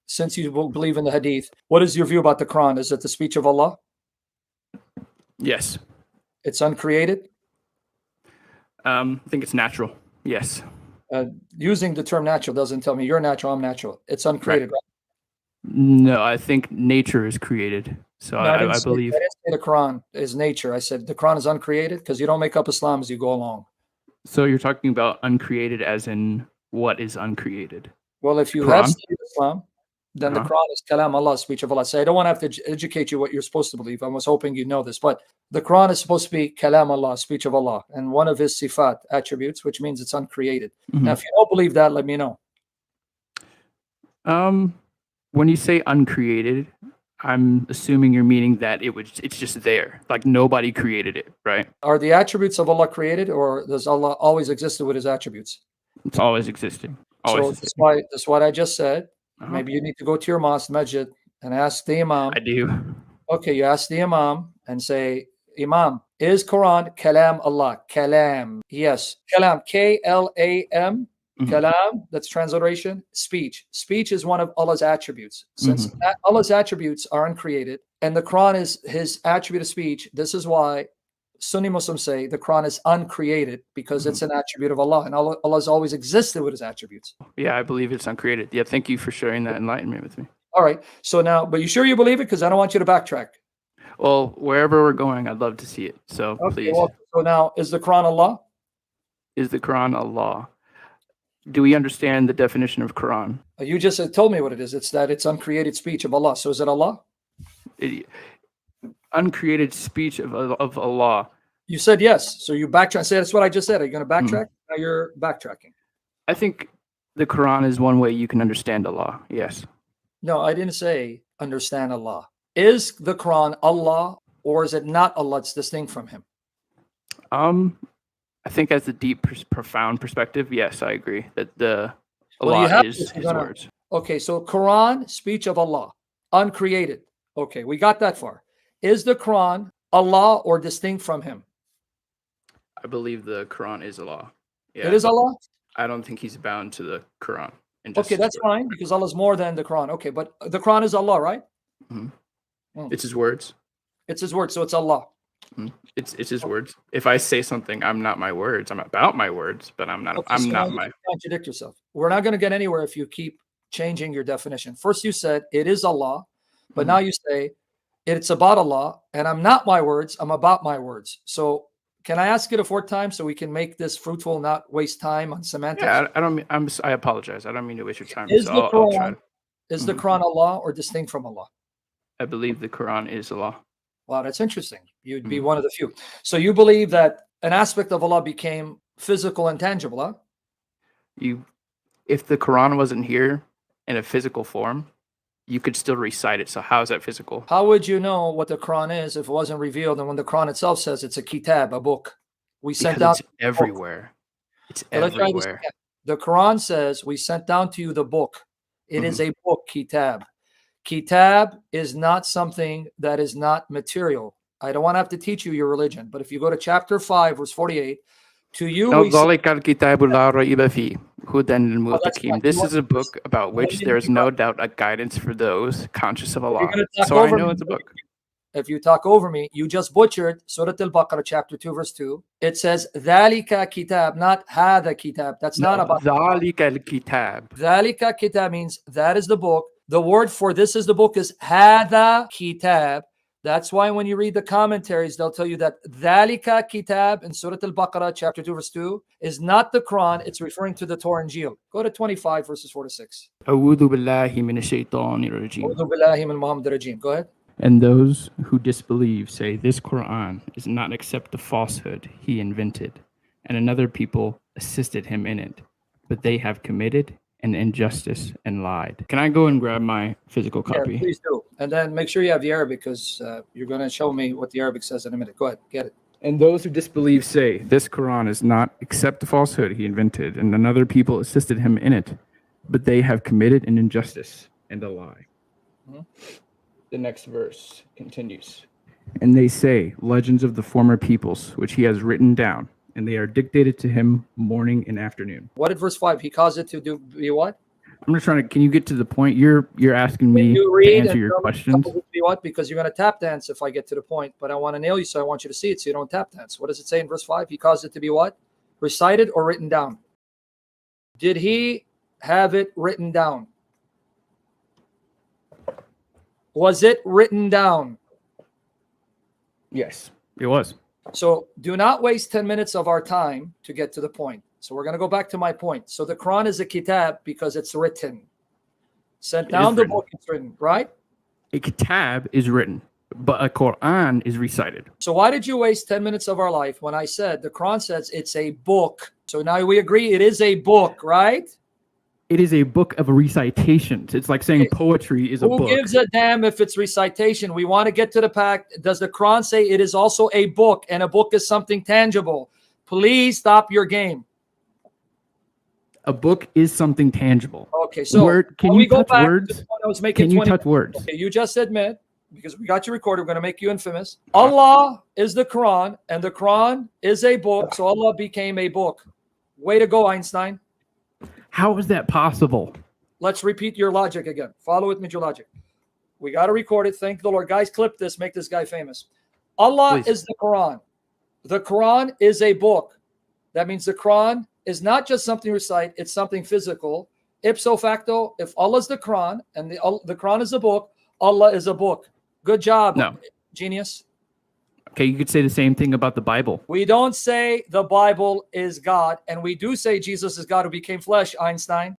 since you believe in the hadith, what is your view about the Quran? Is it the speech of Allah? Yes. It's uncreated? I think it's natural. Yes. Using the term natural doesn't tell me you're natural, I'm natural. It's uncreated, right? No, I think nature is created. So No, I believe. I didn't say the Quran is nature. I said the Quran is uncreated because you don't make up Islam as you go along. So you're talking about uncreated as in what is uncreated? Well, if you have studied Islam, then the Quran is kalam Allah, speech of Allah. So I don't want to have to educate you what you're supposed to believe. I was hoping you know this, but the Quran is supposed to be kalam Allah, speech of Allah, and one of his sifat, attributes, which means it's uncreated. Now, if you don't believe that, let me know. When you say uncreated, I'm assuming you're meaning that it's just there, like nobody created it, right? Are the attributes of Allah created, or does Allah always existed with his attributes? It's always existing. Always so that's what I just said. Maybe you need to go to your mosque, masjid, and ask the imam. I do. Okay, you ask the imam and say, Imam, is Quran kalam Allah? Kalam. Yes. Kalam. K-L-A-M. Kalam, that's transliteration, speech. Speech is one of Allah's attributes. Since Allah's attributes are uncreated, and the Quran is his attribute of speech, this is why Sunni Muslims say the Quran is uncreated, because it's an attribute of Allah, and Allah has always existed with his attributes. Yeah, I believe it's uncreated. Yeah, thank you for sharing that enlightenment with me. All right. So now, but you sure you believe it? Because I don't want you to backtrack. Well, wherever we're going, I'd love to see it. So please. Well, so now, is the Quran Allah? Is the Quran Allah? Do we understand the definition of Quran? You just told me what it is. It's that it's uncreated speech of Allah. So is it Allah? Uncreated speech of Allah. You said yes. So you backtrack. Say that's what I just said. Are you going to backtrack? Now you're backtracking. I think the Quran is one way you can understand Allah. Yes. No, I didn't say understand Allah. Is the Quran Allah, or is it not Allah? It's distinct from him. I think as a deep, profound perspective, yes, I agree that the Allah is his words. Okay, so Quran, speech of Allah, uncreated. Okay, we got that far. Is the Quran Allah or distinct from him? I believe the Quran is Allah. Yeah, it is Allah? I don't think he's bound to the Quran. Okay, that's fine, because Allah is more than the Quran. Okay, but the Quran is Allah, right? It's his words. It's his words, so it's Allah. It's his words. If I say something, I'm not my words. I'm about my words, but I'm not. Okay, I'm not my. Contradict yourself. We're not going to get anywhere if you keep changing your definition. First, you said it is Allah, but now you say it's about Allah, and I'm not my words. I'm about my words. So, can I ask it a fourth time so we can make this fruitful, not waste time on semantics? Yeah, I don't mean. I apologize. I don't mean to waste your time. Is the Quran Allah or distinct from Allah? I believe the Quran is Allah. Wow, that's interesting. You'd be one of the few. So you believe that an aspect of Allah became physical and tangible, huh? If the Quran wasn't here in a physical form, you could still recite it. So how is that physical? How would you know what the Quran is if it wasn't revealed? And when the Quran itself says it's a kitab, a book, we sent down. It's everywhere. It's everywhere. The Quran says we sent down to you the book. It is a book, kitab. Kitab is not something that is not material. I don't want to have to teach you your religion, but if you go to chapter 5, verse 48, to you, this is a book about which there is no doubt a guidance for those conscious of Allah. So I know it's a book. If you talk over me, you just butchered Surah Al-Baqarah, chapter 2, verse 2. It says, Dhalika kitab, not Hada kitab. That's not about Dhalika kitab. Dhalika kitab means that is the book. The word for this is the book is Hada kitab. That's why when you read the commentaries, they'll tell you that Dhalika kitab in Surah Al-Baqarah, chapter 2, verse 2, is not the Quran. It's referring to the Torah and Injil. Go to 25, verses 4 to 6. A'udhu billahi minash shaitanir rajim. A'udhu billahi min Muhammadir rajim. Go ahead. And those who disbelieve say this Quran is not except the falsehood he invented, and another people assisted him in it, but they have committed an injustice and lied. Can I go and grab my physical copy? Yeah, please do. And then make sure you have the Arabic, because you're going to show me what the Arabic says in a minute. Go ahead, get it. And those who disbelieve say this Quran is not except the falsehood he invented, and another people assisted him in it, but they have committed an injustice and a lie. The next verse continues. And they say, legends of the former peoples, which he has written down, and they are dictated to him morning and afternoon. What did verse 5? He caused it to be what? I'm just trying to. Can you get to the point? You're asking me You to read answer and your tell me questions. what? Because you're going to tap dance if I get to the point. But I want to nail you, so I want you to see it so you don't tap dance. What does it say in verse 5? He caused it to be what? Recited or written down? Did he have it written down? Was it written down? Yes, it was. So do not waste 10 minutes of our time to get to the point. So we're going to go back to my point. So the Quran is a kitab because it's written. Sent down the book, it's written, right? A kitab is written, but a Quran is recited. So why did you waste 10 minutes of our life when I said the Quran says it's a book? So now we agree it is a book, right? It is a book of recitations. It's like saying poetry is a book. Who gives a damn if it's recitation? We want to get to the fact. Does the Quran say it is also a book, and a book is something tangible? Please stop your game. A book is something tangible. Okay, so can you touch words? Can you touch words? Okay, you just admit, because we got you recorded, we're going to make you infamous. Allah is the Quran, and the Quran is a book, so Allah became a book. Way to go, Einstein. How is that possible? Let's repeat your logic again. Follow with me, your logic. We got to record it. Thank the Lord. Guys, clip this. Make this guy famous. Allah is the Quran. The Quran is a book. That means the Quran is not just something to recite. It's something physical. Ipso facto, if Allah is the Quran and the Quran is a book, Allah is a book. Good job, genius. Okay, you could say the same thing about the Bible. We don't say the Bible is God, and we do say Jesus is God who became flesh, Einstein.